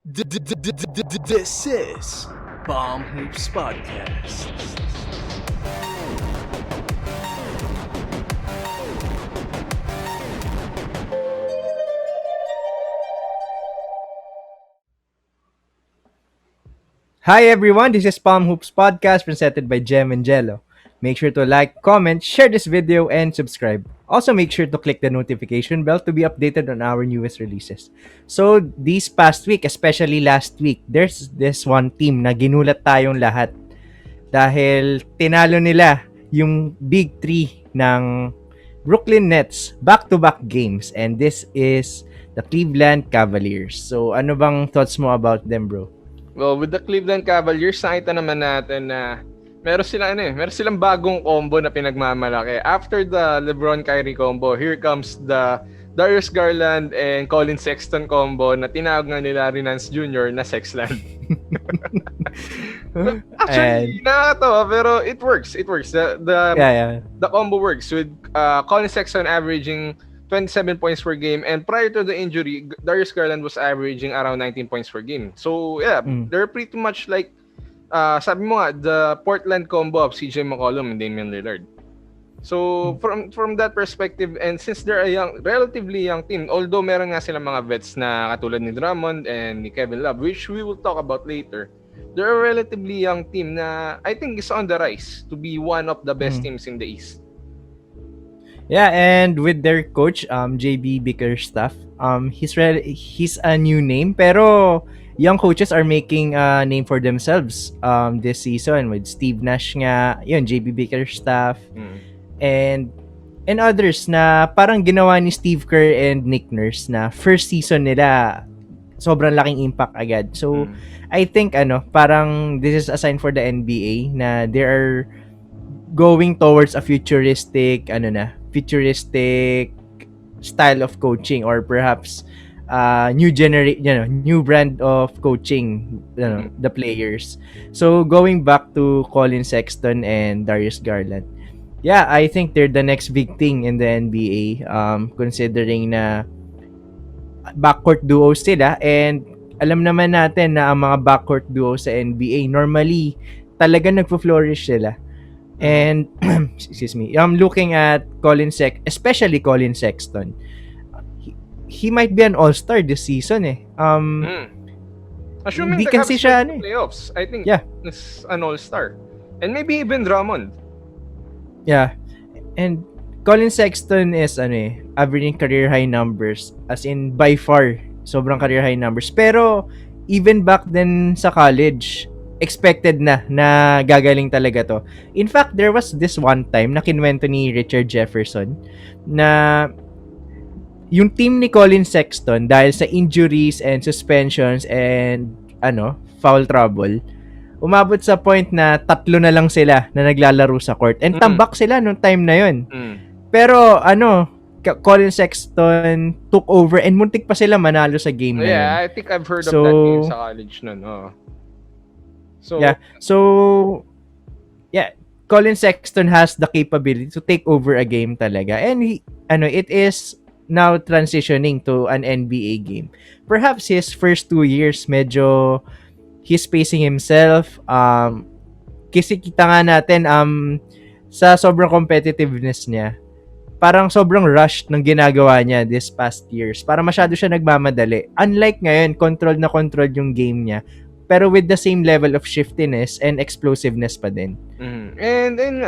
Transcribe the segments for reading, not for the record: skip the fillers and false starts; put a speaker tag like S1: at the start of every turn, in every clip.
S1: This is Bomb Hoops Podcast.
S2: Hi everyone, this is Palm Hoops Podcast presented by Jem and Jello. Make sure to like, comment, share this video, and subscribe. Also, make sure to click the notification bell to be updated on our newest releases. So, this past week, especially last week, there's this one team na ginulat tayong lahat dahil tinalo nila yung Big 3 ng Brooklyn Nets back-to-back games, and this is the Cleveland Cavaliers. So, ano bang thoughts mo about them, bro?
S3: Well, with the Cleveland Cavaliers, nakita naman natin na meron silang bagong combo na pinagmamalaki. After the LeBron Kyrie combo, here comes the Darius Garland and Collin Sexton combo na tinawag nga ni Larry Nance Jr. na Sexland. Actually, nakakatawa pero it works. The combo works with Collin Sexton averaging 27 points per game, and prior to the injury, Darius Garland was averaging around 19 points per game. So yeah, they're pretty much like sabi mo nga, the Portland combo of CJ McCollum and Damian Lillard. So from that perspective, and since they're a relatively young team, although meron nga silang mga vets na katulad ni Drummond and ni Kevin Love, which we will talk about later, they're a relatively young team na I think is on the rise to be one of the best teams in the East.
S2: Yeah, and with their coach, JB Bickerstaff, he's a new name, pero young coaches are making a name for themselves this season with Steve Nash nga, yun, JB Bickerstaff, and others na parang ginawa ni Steve Kerr and Nick Nurse na first season nila sobrang laking impact agad. So I think parang this is a sign for the NBA na they are going towards a futuristic style of coaching, or perhaps new brand of coaching the players. So going back to Collin Sexton and Darius Garland, yeah, I think they're the next big thing in the NBA, considering na backcourt duo sila, and alam naman natin na ang mga backcourt duo sa NBA normally talaga nagfo-flourish sila. And excuse me, I'm looking at especially Collin Sexton. He might be an all-star this season
S3: Assuming the Cavs make the playoffs, I think is an all-star. And maybe even Drummond.
S2: Yeah. And Collin Sexton is averaging career high numbers, as in by far sobrang career high numbers. Pero even back then sa college, expected na gagaling talaga to. In fact, there was this one time na kinwento ni Richard Jefferson na yung team ni Collin Sexton, dahil sa injuries and suspensions and foul trouble, umabot sa point na 3 na lang sila na naglalaro sa court, and tambak sila nung time na yun. Pero Collin Sexton took over and muntik pa sila manalo sa game na yun.
S3: Yeah, I think I've heard of that game sa college nun.
S2: So Collin Sexton has the capability to take over a game talaga, and it is now transitioning to an NBA game. Perhaps his first 2 years medyo he's pacing himself, kasi kita nga natin sa sobrang competitiveness niya, parang sobrang rushed ng ginagawa niya this past years. Para masyado siya nagmamadali. Unlike ngayon, control yung game niya, pero with the same level of shiftiness and explosiveness pa din.
S3: And then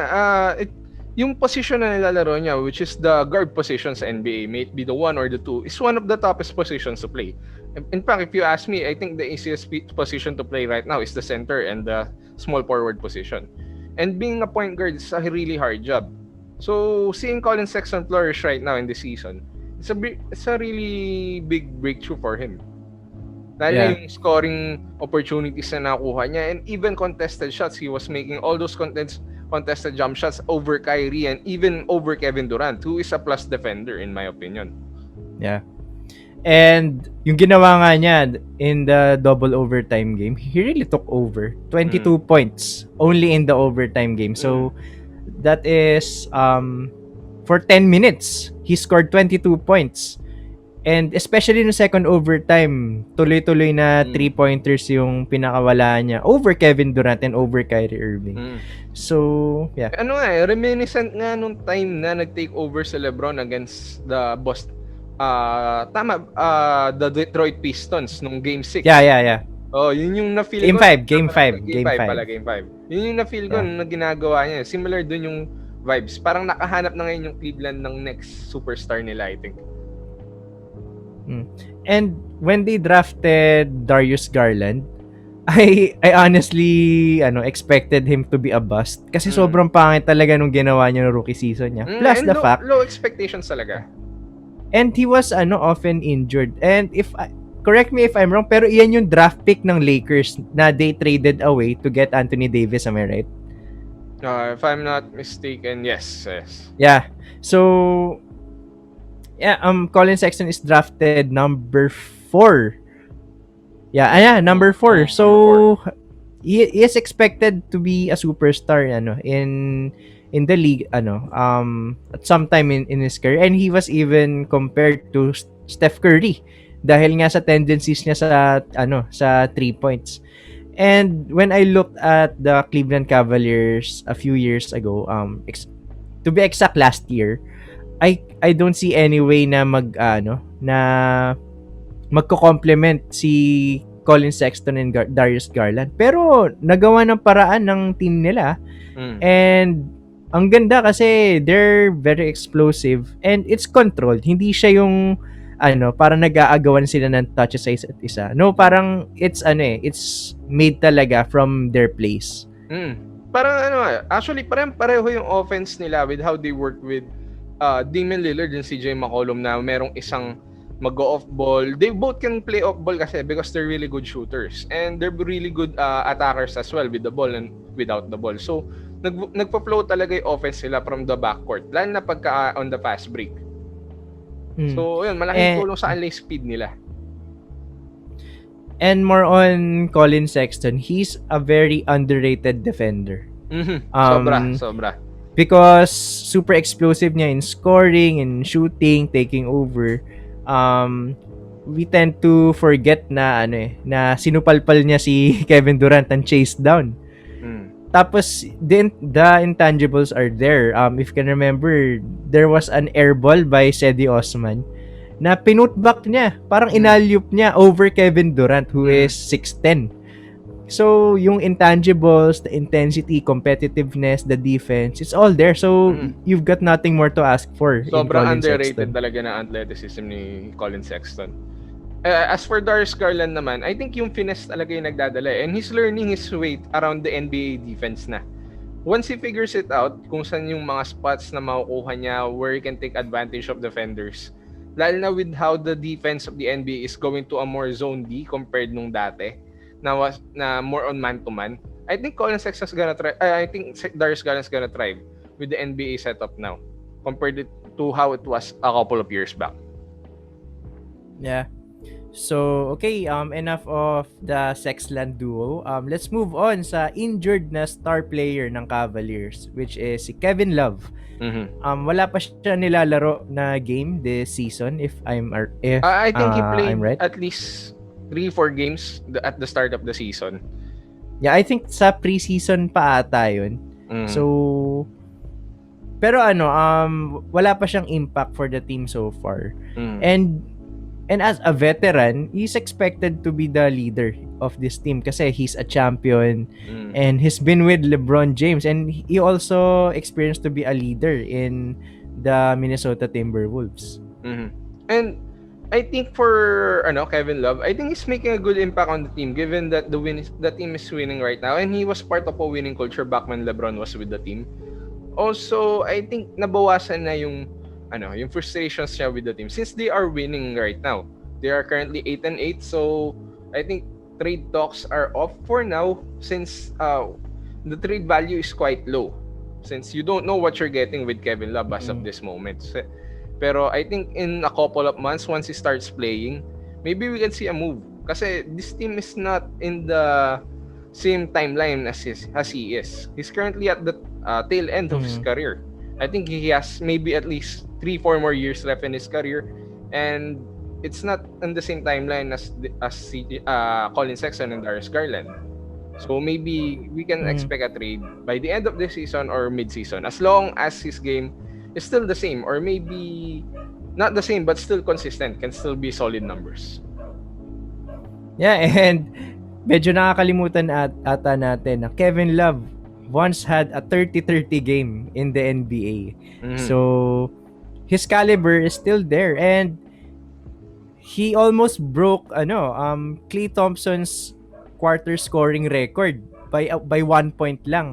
S3: yung position na nilalaro niya, which is the guard position sa NBA, may it be the 1 or the 2, is one of the toughest positions to play. In fact, if you ask me, I think the easiest position to play right now is the center and the small forward position. And being a point guard is a really hard job. So seeing Collin Sexton flourish right now in this season, it's a really big breakthrough for him. Dahil yung scoring opportunities na nakuha niya, and even contested shots, he was making all those contested jump shots over Kyrie and even over Kevin Durant, who is a plus defender in my opinion.
S2: Yeah. And yung ginawa nga niya in the double overtime game, he really took over 22 points only in the overtime game. So that is for 10 minutes he scored 22 points. And especially no second overtime, tuloy-tuloy na 3-pointers yung pinakawala niya over Kevin Durant and over Kyrie Irving. So, yeah.
S3: Ano nga reminiscent nga nung time na nag-take over si LeBron against the Boston the Detroit Pistons nung Game 6.
S2: Yeah.
S3: Oh, yun yung na-feel
S2: Game
S3: ko.
S2: 5. Game 5
S3: pala, Game 5. Yun yung na-feel ko na ginagawa niya. Similar dun yung vibes. Parang nakahanap na ngayon yung Cleveland ng next superstar nila, I think.
S2: And when they drafted Darius Garland, I honestly expected him to be a bust kasi sobrang pangit talaga nung ginawa niya no rookie season niya. Plus the fact
S3: low expectations talaga.
S2: And he was often injured. And correct me if I'm wrong, pero iyan yung draft pick ng Lakers na they traded away to get Anthony Davis, am I right?
S3: If I'm not mistaken, yes.
S2: Yeah. So Collin Sexton is drafted number 4. Yeah, number 4. So he is expected to be a superstar in the league at some time in his career, and he was even compared to Steph Curry dahil nga sa tendencies niya sa 3 points. And when I looked at the Cleveland Cavaliers a few years ago, to be exact last year, I don't see any way na magko-complement si Collin Sexton and Darius Garland. Pero nagawa ng paraan ng team nila. And ang ganda kasi they're very explosive and it's controlled. Hindi siya yung parang nag-aagawan sila ng touches sa isa't isa. No, parang it's made talaga from their place.
S3: Parang actually parang pareho yung offense nila with how they work with Damian Lillard and CJ McCollum na merong isang mag-go off ball. They both can play off ball kasi because they're really good shooters and they're really good attackers as well with the ball and without the ball. So nagpa-flow talaga yung offense nila from the backcourt lalo na pagka on the fast break. So yun, malaking tulong sa unlay speed nila.
S2: And more on Collin Sexton, he's a very underrated defender.
S3: Sobra.
S2: Because super explosive niya in scoring, in shooting, taking over. We tend to forget na sinupalpal niya si Kevin Durant and chased down. Tapos the intangibles are there. If you can remember, there was an air ball by Cedi Osman na pinutback niya, parang inalyup niya over Kevin Durant who is 6'10". So, yung intangibles, the intensity, competitiveness, the defense, it's all there. So, you've got nothing more to ask for.
S3: Sobrang underrated talaga ng athleticism ni Collin Sexton. As for Darius Garland naman, I think yung finesse talaga yung nagdadala. And he's learning his way around the NBA defense na. Once he figures it out, kung saan yung mga spots na makukuha niya, where he can take advantage of defenders. Lalo na with how the defense of the NBA is going to a more zone D compared nung dati. Na more on man-to-man. I think Collin Sexton's gonna try. I think Darius Garland's gonna thrive with the NBA setup now compared to how it was a couple of years back.
S2: Yeah. So, okay, enough of the Sexland duo. Let's move on sa injured na star player ng Cavaliers, which is si Kevin Love. Wala pa siya nilalaro na game this season
S3: I think he played
S2: right?
S3: at least 3-4 games at the start of the season.
S2: Yeah, I think sa preseason pa ata yun. So, pero wala pa siyang impact for the team so far. And as a veteran, he's expected to be the leader of this team kasi he's a champion and he's been with LeBron James and he also experienced to be a leader in the Minnesota Timberwolves.
S3: And I think for Kevin Love, I think he's making a good impact on the team given that the team is winning right now and he was part of a winning culture back when LeBron was with the team. Also, I think nabawasan na yung frustrations niya with the team since they are winning right now. They are currently 8-8, so I think trade talks are off for now since the trade value is quite low since you don't know what you're getting with Kevin Love as of this moment. Pero I think in a couple of months, once he starts playing, maybe we can see a move. Kasi this team is not in the same timeline as he is. He's currently at the tail end of his career. I think he has maybe at least 3-4 more years left in his career. And it's not on the same timeline as Collin Sexton and Darius Garland. So maybe we can expect a trade by the end of the season or mid-season, as long as his game is still the same, or maybe not the same but still consistent, can still be solid numbers.
S2: Yeah, and medyo nakakalimutan ata natin na Kevin Love once had a 30-30 game in the NBA. So his caliber is still there, and he almost broke Klay Thompson's quarter scoring record by 1 point lang.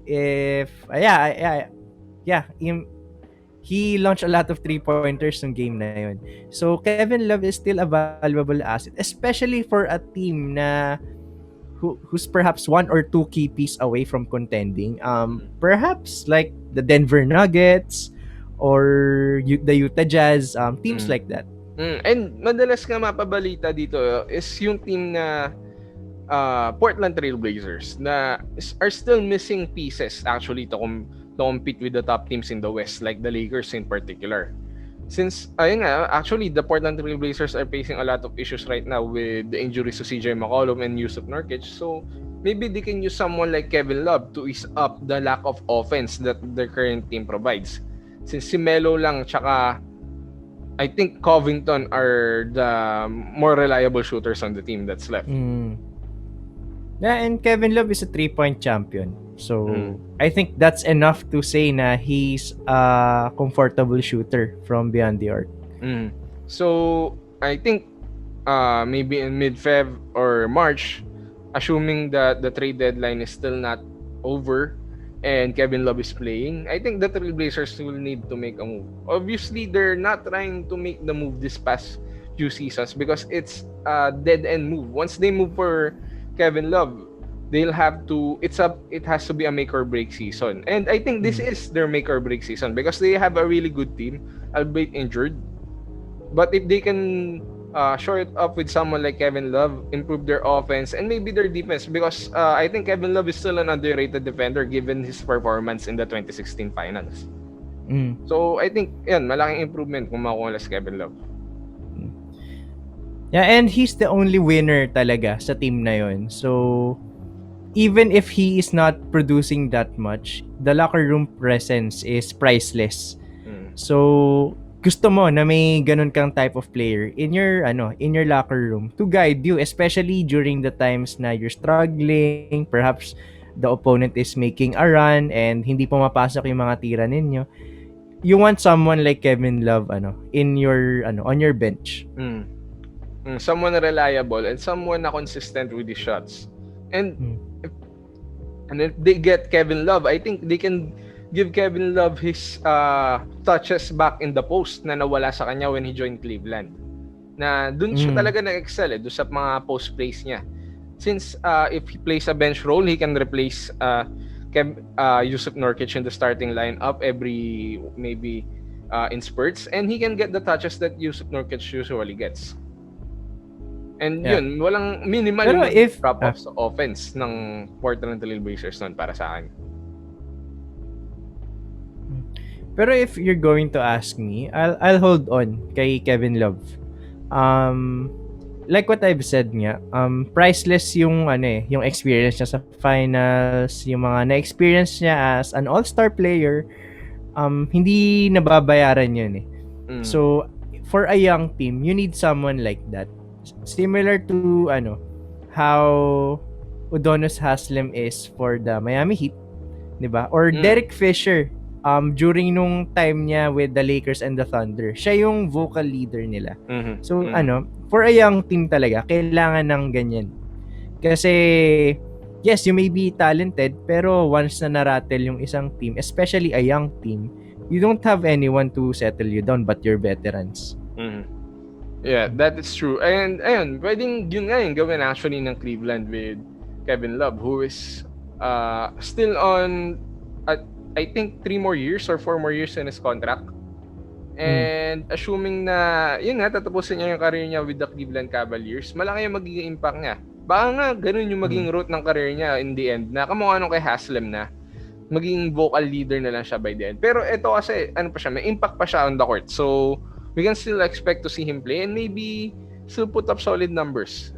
S2: If he launched a lot of 3-pointers ng game na yun. So Kevin Love is still a valuable asset, especially for a team na who's perhaps 1 or 2 key piece away from contending. Perhaps like the Denver Nuggets or the Utah Jazz, teams like that.
S3: And madalas nga mapabalita dito is yung team na Portland Trail Blazers na are still missing pieces actually to compete with the top teams in the West, like the Lakers in particular. Since actually the Portland Trail Blazers are facing a lot of issues right now with the injuries to CJ McCollum and Yusuf Nurkic. So maybe they can use someone like Kevin Love to ease up the lack of offense that their current team provides. Since si Melo lang tsaka I think Covington are the more reliable shooters on the team that's left.
S2: Yeah, and Kevin Love is a 3-point champion. So, I think that's enough to say na he's a comfortable shooter from beyond the arc.
S3: So, I think maybe in mid-Feb or March, assuming that the trade deadline is still not over and Kevin Love is playing, I think the Trailblazers will need to make a move. Obviously, they're not trying to make the move this past few seasons because it's a dead-end move. Once they move for Kevin Love, they'll have to it has to be a make or break season, and I think this is their make or break season because they have a really good team, albeit injured. But if they can shore it up with someone like Kevin Love, improve their offense and maybe their defense, because I think Kevin Love is still an underrated defender given his performance in the 2016 finals. So I think malaking improvement kung makuha si Kevin Love.
S2: Yeah, and he's the only winner talaga sa team na yun. So, even if he is not producing that much, the locker room presence is priceless. So, gusto mo na may ganun kang type of player in your locker room to guide you, especially during the times na you're struggling, perhaps the opponent is making a run and hindi pumapasok yung mga tira ninyo. You want someone like Kevin Love in your on your bench.
S3: Someone reliable and someone na consistent with the shots. And if they get Kevin Love, I think they can give Kevin Love his touches back in the post na nawala sa kanya when he joined Cleveland. Na dun siya talaga nag-excel dun sa mga post plays niya. Since if he plays a bench role, he can replace Yusuf Nurkic in the starting lineup every maybe in spurts, and he can get the touches that Yusuf Nurkic usually gets. And yun, walang minimal drop-off sa offense ng Portland Trail Blazers nun para sa akin.
S2: Pero if you're going to ask me, I'll hold on kay Kevin Love. Like what I've said nga, priceless yung yung experience niya sa finals, yung mga na-experience niya as an all-star player, hindi nababayaran yun eh. So, for a young team, you need someone like that. Similar to how Udonis Haslem is for the Miami Heat, 'di ba? Or Derek Fisher during nung time niya with the Lakers and the Thunder. Siya yung vocal leader nila. So for a young team talaga kailangan ng ganyan. Kasi yes, you may be talented, pero once na narattle yung isang team, especially a young team, you don't have anyone to settle you down but your veterans.
S3: Yeah, that is true. And ayun, pwedeng yun nga yung gawin actually ng Cleveland with Kevin Love, who is still on I think 3 more years or 4 more years in his contract. And assuming na yun nga, tatapusin niya yung career niya with the Cleveland Cavaliers, malaki yung magiging impact niya. Baka nga ganun yung maging route ng career niya in the end, na kamukha nung kay Haslem na maging vocal leader na lang siya by the end. Pero ito kasi, may impact pa siya on the court. So, we can still expect to see him play and maybe still put up solid numbers.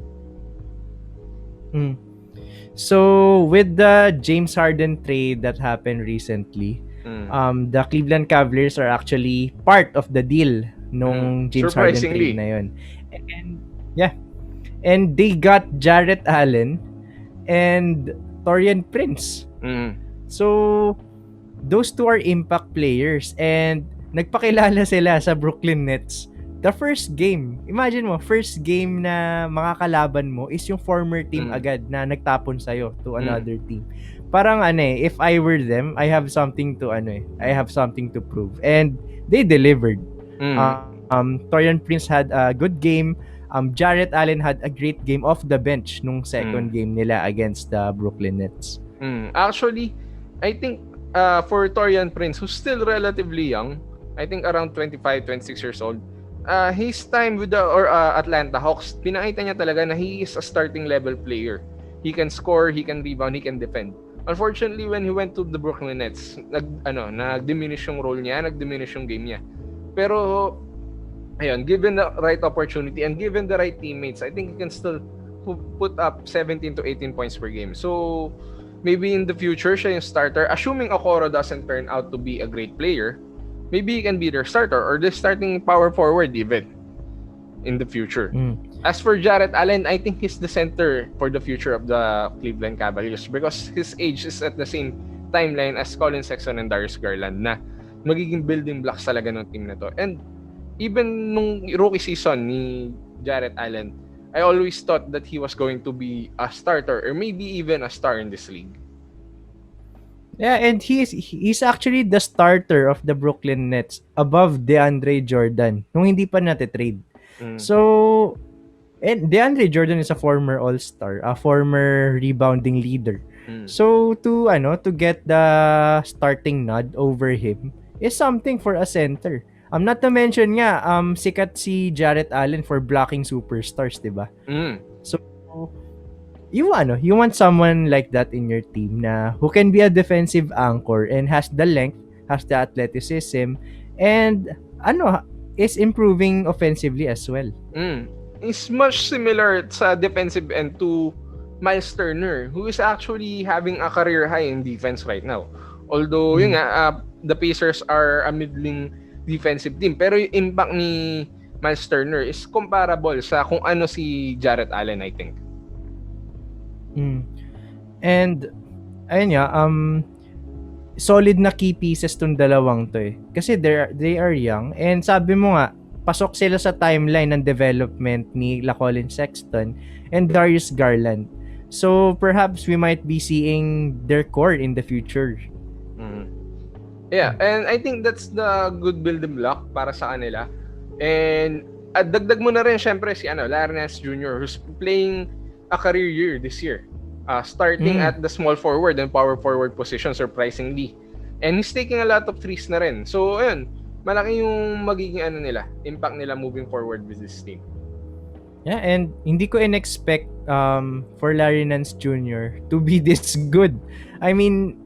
S2: So, with the James Harden trade that happened recently, the Cleveland Cavaliers are actually part of the deal nung James Harden
S3: Surprisingly.
S2: trade na yun. And, yeah. And they got Jarrett Allen and Taurean Prince. So, those two are impact players and nagpakilala sila sa Brooklyn Nets. The first game, imagine mo, first game na makakalaban mo is yung former team agad na nagtapon sa'yo to another team. Parang if I were them, I have something to prove. And they delivered. Taurean Prince had a good game. Jarrett Allen had a great game off the bench nung second game nila against the Brooklyn Nets.
S3: Actually, I think for Taurean Prince, who's still relatively young, I think around 25, 26 years old, his time with the Atlanta Hawks, pinakita niya talaga na he is a starting level player. He can score, he can rebound, he can defend. Unfortunately, when he went to the Brooklyn Nets, nag-diminish yung role niya, nag-diminish yung game niya. Pero ayun, given the right opportunity and given the right teammates, I think he can still put up 17 to 18 points per game. So maybe in the future siya yung starter, assuming Okoro doesn't turn out to be a great player. Maybe he can be their starter or the starting power forward even in the future. As for Jarrett Allen, I think he's the center for the future of the Cleveland Cavaliers because his age is at the same timeline as Collin, Sexton, and Darius Garland na magiging building blocks talaga ng team na to. And even nung rookie season ni Jarrett Allen, I always thought that he was going to be a starter or maybe even a star in this league.
S2: Yeah, and he's actually the starter of the Brooklyn Nets above DeAndre Jordan nung hindi pa natitrade. So, and DeAndre Jordan is a former All-Star, a former rebounding leader. So to get the starting nod over him is something for a center. Not to mention nga sikat si Jarrett Allen for blocking superstars, 'di ba? So you want someone like that in your team na who can be a defensive anchor and has the length, has the athleticism, and is improving offensively as well.
S3: It's much similar sa defensive end to Miles Turner, who is actually having a career high in defense right now. Although the Pacers are a middling defensive team, pero yung impact ni Miles Turner is comparable sa kung ano si Jarrett Allen, I think.
S2: And ayun nga, solid na key pieces tong dalawang to kasi they are young and sabi mo nga pasok sila sa timeline ng development ni Collin, Sexton and Darius Garland. So perhaps we might be seeing their core in the future.
S3: Yeah, and I think that's the good building block para sa kanila. And dagdag mo na rin syempre si Larry Nance Jr. who's playing a career year this year. Starting at the small forward and power forward position surprisingly. And he's taking a lot of threes na rin. So ayun, malaki yung magiging impact nila moving forward with this team.
S2: Yeah, and hindi ko in-expect for Larry Nance Jr. to be this good. I mean,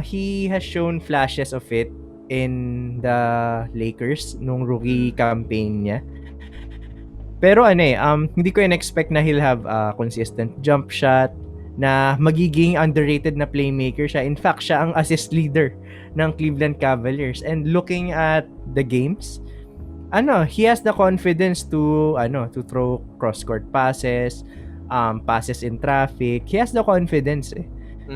S2: he has shown flashes of it in the Lakers nung rookie campaign niya. Pero hindi ko in-expect na he'll have a consistent jump shot, na magiging underrated na playmaker siya. In fact, siya ang assist leader ng Cleveland Cavaliers. And looking at the games, he has the confidence to throw cross-court passes, passes in traffic. He has the confidence.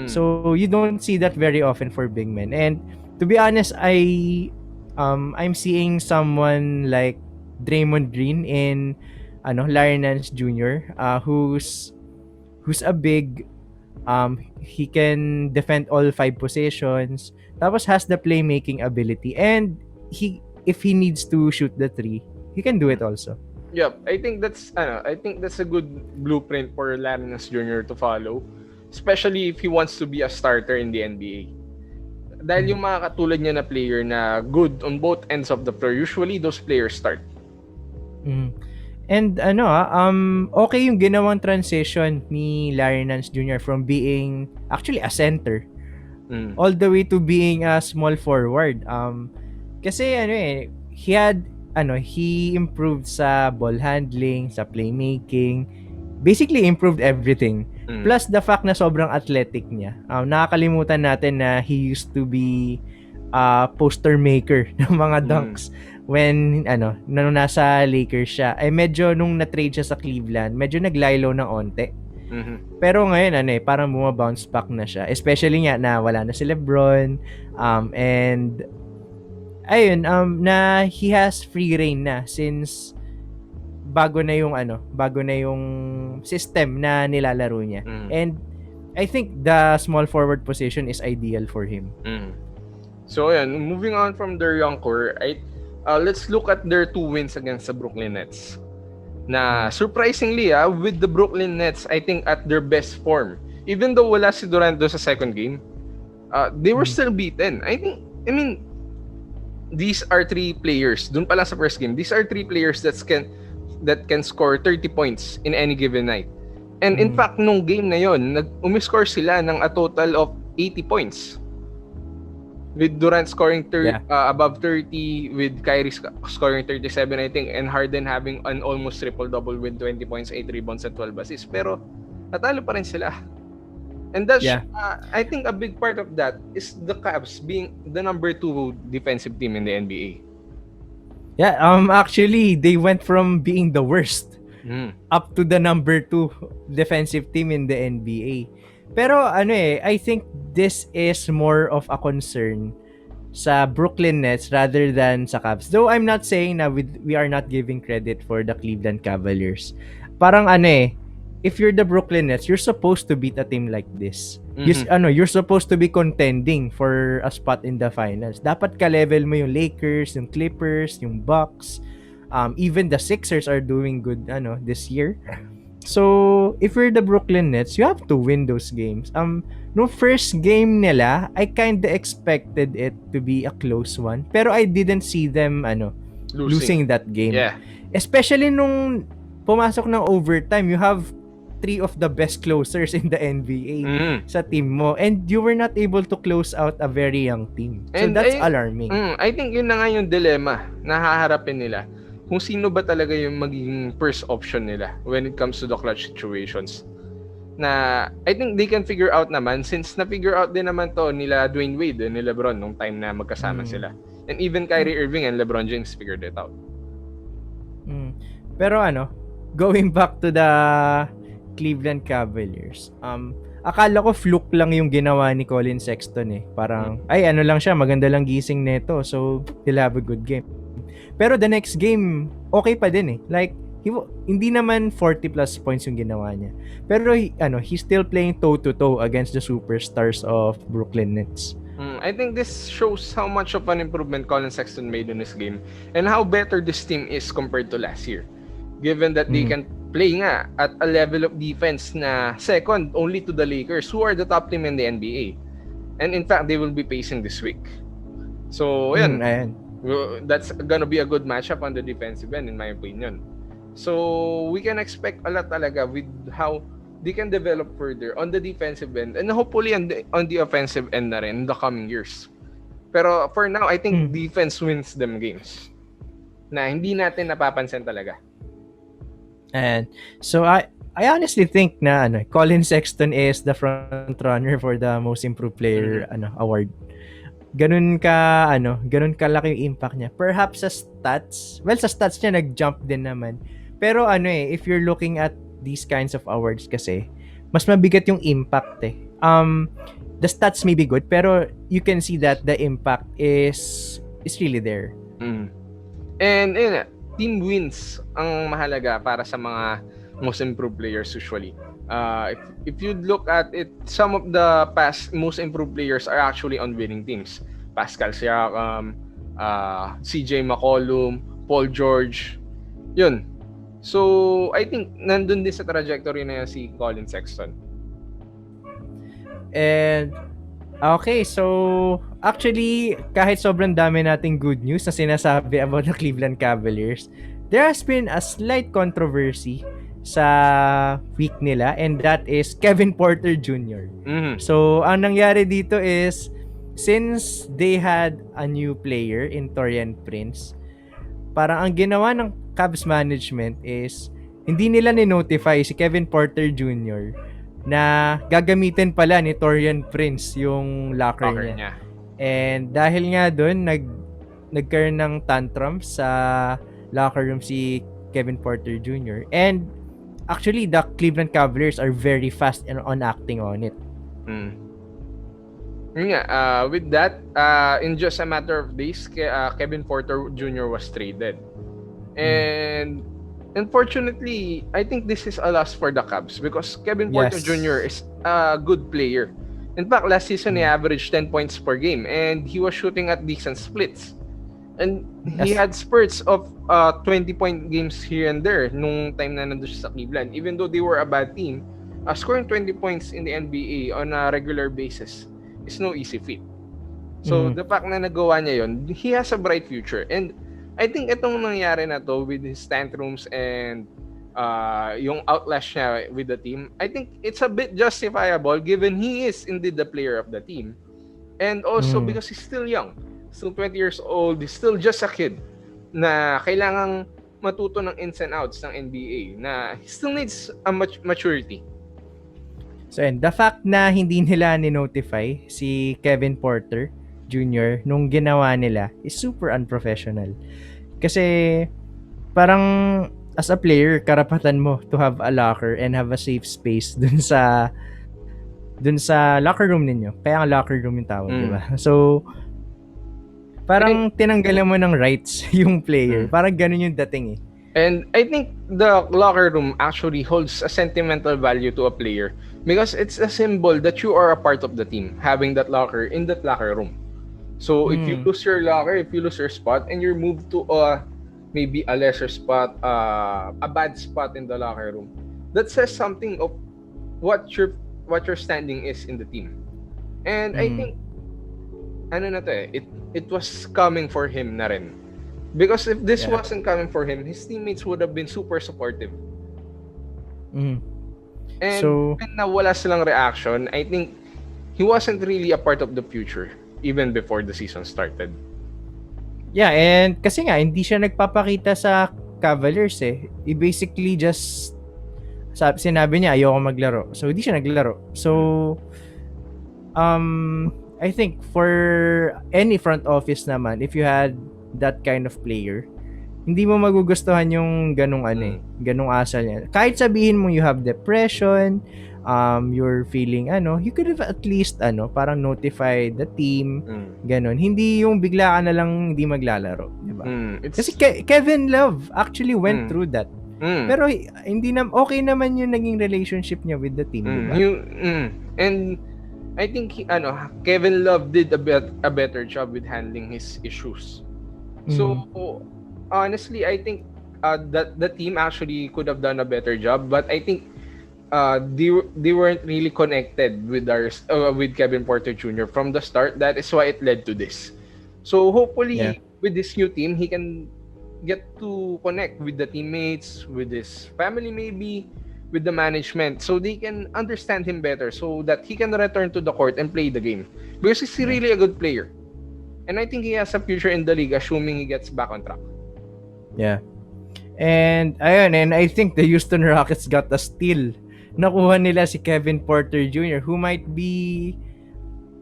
S2: So you don't see that very often for big men. And to be honest, I'm seeing someone like Draymond Green in Larry Nance Jr. Who's a big, he can defend all 5 positions, tapos has the playmaking ability, and if he needs to shoot the 3, he can do it also.
S3: Yep, I think that's a good blueprint for Larry Nance Jr. to follow, especially if he wants to be a starter in the NBA. Dahil yung mga katulad niya na player na good on both ends of the floor, usually those players start.
S2: And okay yung ginawang transition ni Larry Nance Jr. from being actually a center all the way to being a small forward. Kasi he had he improved sa ball handling, sa playmaking. Basically, improved everything. Plus, the fact na sobrang athletic niya. Nakakalimutan natin na he used to be poster maker ng mga dunks when nung nasa Lakers siya. Medyo nung na-trade siya sa Cleveland, medyo naglaylo ng onte. Pero ngayon parang bumabounce back na siya, especially nga na wala na si LeBron, and ayun, na he has free reign na since bago na yung system na nilalaro niya. And I think the small forward position is ideal for him.
S3: So ayan, moving on from their young core, let's look at their 2 wins against the Brooklyn Nets. Na surprisingly, with the Brooklyn Nets, I think at their best form, even though wala si Durant doon sa second game, they were still beaten. I mean, these are 3 players. Doon pa lang sa first game, these are 3 players that can score 30 points in any given night. And in fact, nung game na yon, umiscore sila ng a total of 80 points. With Durant scoring above 30, with Kyrie scoring 37, I think, and Harden having an almost triple-double with 20 points, 8 rebounds, and 12 assists. Pero, natalo pa rin sila. And that's, I think a big part of that is the Cavs being the number 2 defensive team in the NBA.
S2: Yeah, actually, they went from being the worst up to the number 2 defensive team in the NBA. Pero I think this is more of a concern sa Brooklyn Nets rather than sa Cavs. Though I'm not saying na we are not giving credit for the Cleveland Cavaliers. Parang if you're the Brooklyn Nets, you're supposed to beat a team like this. You're supposed to be contending for a spot in the finals. Dapat ka-level mo yung Lakers, yung Clippers, yung Bucks. Even the Sixers are doing good this year. So, if you're the Brooklyn Nets, you have to win those games. No first game nila, I kinda expected it to be a close one. Pero I didn't see them losing that game.
S3: Yeah.
S2: Especially nung pumasok ng overtime, you have 3 of the best closers in the NBA sa team mo. And you were not able to close out a very young team. So, that's alarming.
S3: I think yun na nga yung dilemma na haharapin nila. Kung sino ba talaga yung magiging first option nila when it comes to the clutch situations. Na I think they can figure out naman, since na-figure out din naman to nila Dwayne Wade and ni LeBron nung time na magkasama sila. And even Kyrie Irving and LeBron James figured it out.
S2: Pero going back to the Cleveland Cavaliers, akala ko fluke lang yung ginawa ni Collin Sexton Parang, lang siya, maganda lang gising neto, so he'll have a good game. Pero the next game, okay pa din Like, hindi naman 40 plus points yung ginawa niya. Pero, he's still playing toe-to-toe against the superstars of Brooklyn Nets.
S3: I think this shows how much of an improvement Collin Sexton made in this game and how better this team is compared to last year. Given that they can play nga at a level of defense na second only to the Lakers, who are the top team in the NBA. And in fact, they will be facing this week. So, ayan. That's gonna be a good matchup on the defensive end, in my opinion. So, we can expect a lot talaga with how they can develop further on the defensive end and hopefully on the offensive end na rin in the coming years. Pero for now, I think defense wins them games na hindi natin napapansin talaga.
S2: And so, I honestly think na Collin Sexton is the front runner for the most improved player award. Ganun kalaki yung impact niya. Perhaps sa stats niya nag-jump din naman. Pero if you're looking at these kinds of awards kasi, mas mabigat yung impact The stats may be good, pero you can see that the impact is really there.
S3: And team wins ang mahalaga para sa mga most improved players usually. If you look at it, some of the past most improved players are actually on winning teams. Pascal Siakam, CJ McCollum, Paul George, yun. So, I think nandun din sa trajectory na yan si Collin Sexton.
S2: And, okay, so, actually, kahit sobrang dami nating good news na sinasabi about the Cleveland Cavaliers, there has been a slight controversy sa week nila, and that is Kevin Porter Jr. So, ang nangyari dito is, since they had a new player in Taurean Prince, parang ang ginawa ng Cavs management is hindi nila ni-notify si Kevin Porter Jr. na gagamitin pala ni Taurean Prince yung locker niya. And dahil nga doon, nagkaroon ng tantrum sa locker room si Kevin Porter Jr. And actually, the Cleveland Cavaliers are very fast on acting on it.
S3: With that, in just a matter of days, Kevin Porter Jr. was traded. And unfortunately, I think this is a loss for the Cavs because Kevin Porter Jr. is a good player. In fact, last season, he averaged 10 points per game and he was shooting at decent splits. And he had spurts of 20-point games here and there nung time na nandun siya sa Cleveland. Even though they were a bad team, scoring 20 points in the NBA on a regular basis is no easy feat. So, the fact na nagawa niya yun, he has a bright future. And I think itong nangyari na to with his tantrums and yung outlast niya with the team, I think it's a bit justifiable given he is indeed the player of the team. And also because he's still young. Still 20 years old, he's still just a kid na kailangang matuto ng ins and outs ng NBA na he still needs a maturity.
S2: So, and the fact na hindi nila ni-notify si Kevin Porter Jr. nung ginawa nila is super unprofessional. Kasi parang as a player, karapatan mo to have a locker and have a safe space dun sa locker room ninyo. Kaya ang locker room yung tawag, di ba? So, parang tinanggalan mo ng rights yung player. Parang ganun yung dating eh.
S3: And I think the locker room actually holds a sentimental value to a player because it's a symbol that you are a part of the team, having that locker in that locker room. So if you lose your locker, if you lose your spot, and you're moved to maybe a lesser spot, a bad spot in the locker room, that says something of what your standing is in the team. And I think it was coming for him na rin. Because if this wasn't coming for him, his teammates would have been super supportive. And when nawala silang reaction, I think he wasn't really a part of the future even before the season started.
S2: Yeah, and kasi nga hindi siya nagpapakita sa Cavaliers eh. He basically just sinabi niya ayoko maglaro. So hindi siya naglaro. So I think for any front office naman, if you had that kind of player, hindi mo magugustuhan yung ganung ganung asal niya. Kahit sabihin mo you have depression, you're feeling you could have at least parang notify the team, ganun. Hindi yung bigla ka na lang hindi maglalaro, di ba? Kasi Kevin Love actually went through that. Pero hindi okay naman yung naging relationship niya with the team, di ba?
S3: And I think Kevin Love did a better job with handling his issues. So honestly, I think that the team actually could have done a better job, but I think they weren't really connected with Kevin Porter Jr. from the start. That is why it led to this. So hopefully with this new team, he can get to connect with the teammates, with his family maybe, with the management, so they can understand him better, so that he can return to the court and play the game. Because he's really a good player. And I think he has a future in the league, assuming he gets back on track.
S2: Yeah. And I think the Houston Rockets got a steal. Nakuha nila si Kevin Porter Jr. who might be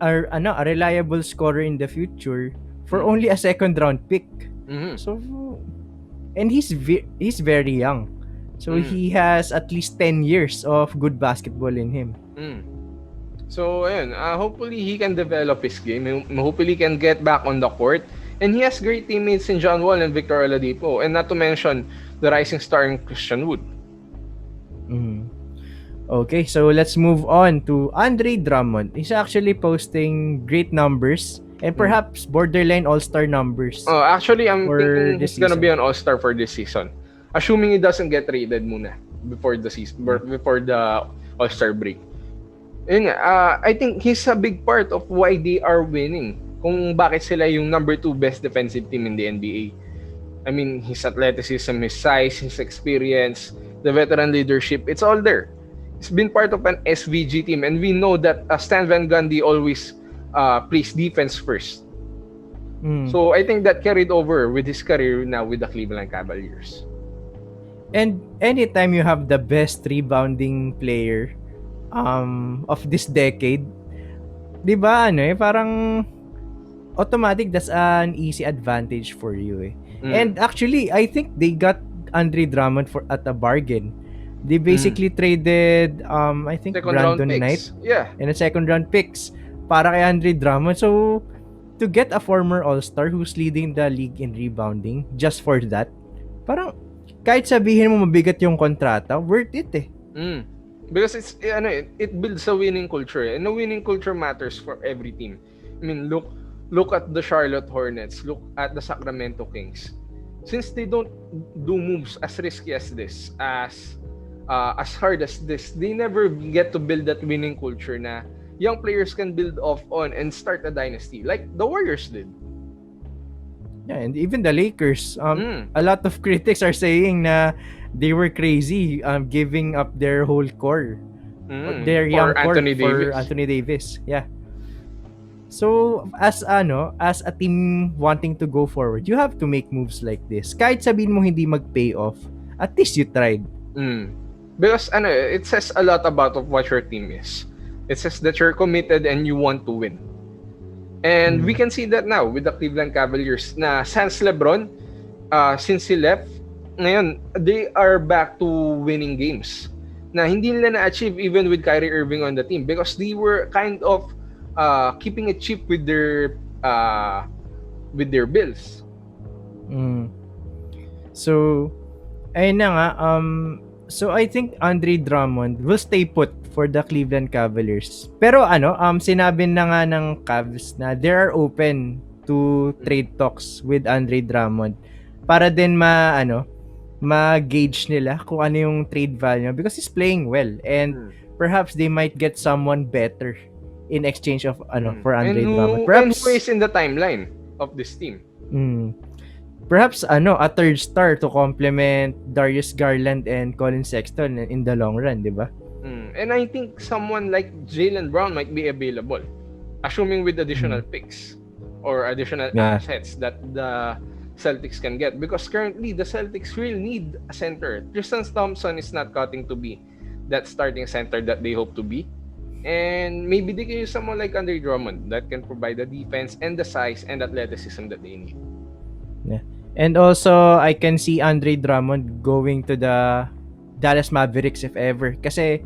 S2: a reliable scorer in the future for only a second round pick. So, and he's very young. So he has at least 10 years of good basketball in him.
S3: So hopefully he can develop his game. Hopefully he can get back on the court. And he has great teammates in John Wall and Victor Oladipo. And not to mention the rising star in Christian Wood.
S2: Okay, so let's move on to Andre Drummond. He's actually posting great numbers and perhaps borderline all-star numbers.
S3: Actually, I'm thinking he's gonna be an all-star for this season. Assuming he doesn't get traded muna before the season, before the all-star break. I think he's a big part of why they are winning. Kung bakit sila yung number 2 best defensive team in the NBA. I mean, his athleticism, his size, his experience, the veteran leadership, it's all there. He's been part of an SVG team, and we know that Stan Van Gundy always plays defense first. So I think that carried over with his career now with the Cleveland Cavaliers.
S2: And anytime you have the best rebounding player of this decade, 'di ba parang automatic that's an easy advantage for you eh. And actually, I think they got Andre Drummond for at a bargain. They basically traded I think
S3: Second
S2: Brandon
S3: round
S2: Knight
S3: picks. Yeah.
S2: and a second round picks para kay Andre Drummond. So to get a former All-Star who's leading the league in rebounding just for that, parang kahit sabihin mo mabigat yung kontrata, worth it eh.
S3: Because it builds a winning culture, and a winning culture matters for every team. I mean, look at the Charlotte Hornets, look at the Sacramento Kings. Since they don't do moves as risky as this, as hard as this, they never get to build that winning culture na young players can build off on and start a dynasty like the Warriors did.
S2: Yeah, and even the Lakers, a lot of critics are saying na they were crazy giving up their whole core, their young core for Anthony Davis. Yeah. So as a team wanting to go forward, you have to make moves like this. Kahit sabihin mo hindi mag-pay off, at least you tried.
S3: Because it says a lot about of what your team is. It says that you're committed and you want to win. And we can see that now with the Cleveland Cavaliers na since LeBron, since he left, ngayon, they are back to winning games na hindi nila na-achieve even with Kyrie Irving on the team because they were kind of keeping it cheap with their bills.
S2: So, ayun na nga, so I think Andre Drummond will stay put for the Cleveland Cavaliers. Pero sinabi na nga ng Cavs na they are open to trade talks with Andre Drummond para din ma-gauge nila kung ano yung trade value because he's playing well and perhaps they might get someone better in exchange of for Andre Drummond.
S3: Perhaps who is in the timeline of this team.
S2: Perhaps a third star to complement Darius, Garland and Collin Sexton in the long run, di ba?
S3: And I think someone like Jaylen Brown might be available, assuming with additional picks or additional assets that the Celtics can get. Because currently, the Celtics really need a center. Tristan Thompson is not cutting to be that starting center that they hope to be. And maybe they can use someone like Andre Drummond that can provide the defense and the size and athleticism that they need.
S2: Yeah. And also, I can see Andre Drummond going to the Dallas Mavericks if ever. Kasi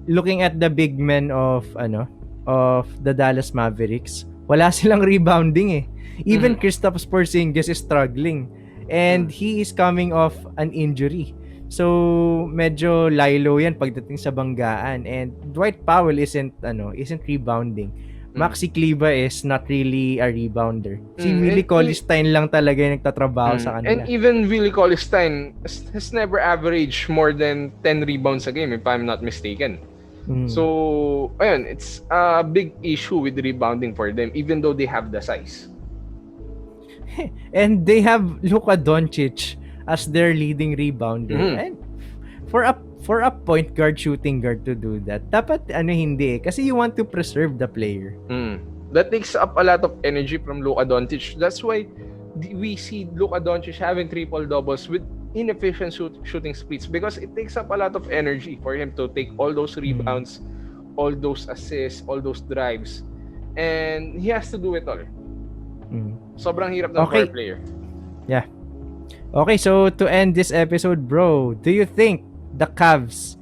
S2: looking at the big men of the Dallas Mavericks, wala silang rebounding eh. Even Kristaps Porzingis is struggling and he is coming off an injury. So medyo lilo yan pagdating sa banggaan and Dwight Powell isn't rebounding. Maxi Kleber is not really a rebounder. Si Willie Cauley-Stein lang talaga yung nagtatrabaho sa kanila.
S3: And even Willie Cauley-Stein has never averaged more than 10 rebounds a game if I'm not mistaken. So, ayun, it's a big issue with rebounding for them even though they have the size.
S2: And they have Luka Doncic as their leading rebounder. And for a point guard, shooting guard to do that, dapat hindi kasi you want to preserve the player.
S3: That takes up a lot of energy from Luka Doncic. That's why we see Luka Doncic having triple doubles with inefficient shooting splits because it takes up a lot of energy for him to take all those rebounds, all those assists, all those drives, and he has to do it all. Sobrang hirap ng power player.
S2: Yeah. Okay, so to end this episode, bro, do you think the Cavs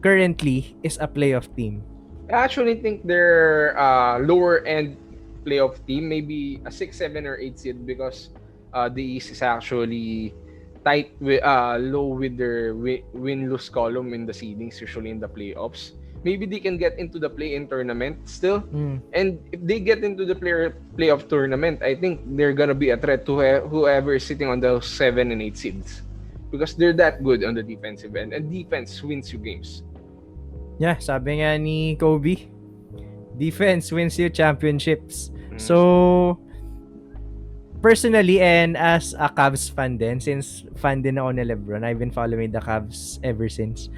S2: currently is a playoff team?
S3: I actually think they're lower end playoff team, maybe a 6, 7, or 8 seed because the East is actually tight with low with their win-lose column in the seedings usually in the playoffs. Maybe they can get into the play-in tournament still. And if they get into the playoff tournament, I think they're gonna be a threat to whoever is sitting on those 7 and 8 seeds because they're that good on the defensive end, and defense wins you games.
S2: Yeah, sabi nga ni Kobe, defense wins you championships. So personally, and as a Cavs fan din, since fan din ako ni LeBron, I've been following the Cavs ever since.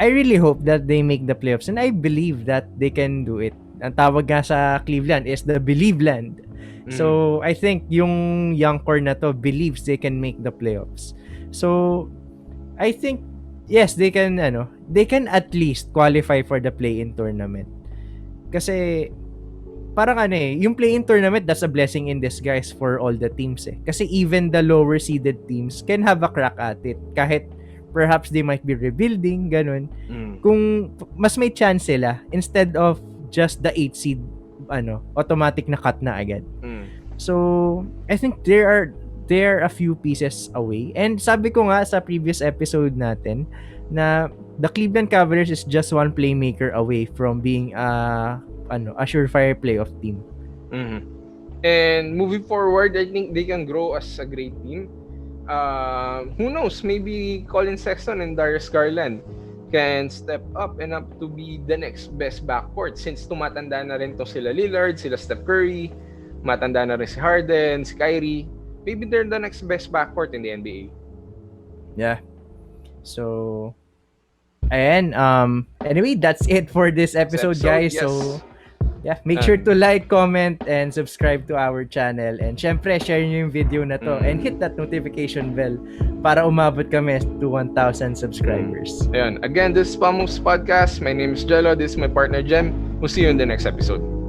S2: I really hope that they make the playoffs and I believe that they can do it. Ang tawag nga sa Cleveland is the Believeland. So, I think yung young core na to believes they can make the playoffs. So, I think, yes, they can at least qualify for the play-in tournament. Kasi, parang yung play-in tournament, that's a blessing in disguise for all the teams eh. Kasi even the lower seeded teams can have a crack at it. Kahit perhaps they might be rebuilding, ganun. Kung mas may chance sila, instead of just the 8 seed, automatic na cut na agad. So, I think there are a few pieces away. And sabi ko nga sa previous episode natin na the Cleveland Cavaliers is just one playmaker away from being a surefire playoff team.
S3: And moving forward, I think they can grow as a great team. Who knows? Maybe Collin, Sexton, and Darius Garland can step up and up to be the next best backcourt since tumatanda na rin to sila Lillard, sila Steph Curry, matanda na rin si Harden, si Kyrie. Maybe they're the next best backcourt in the NBA.
S2: Yeah. So, ayan. Anyway, that's it for this episode, guys.
S3: Yes.
S2: So, yeah, make sure to like, comment, and subscribe to our channel. And syempre, share nyo yung video na to and hit that notification bell para umabot kami to 1,000 subscribers.
S1: Ayan. Again, this is Pamos Podcast. My name is Jello. This is my partner, Jem. We'll see you in the next episode.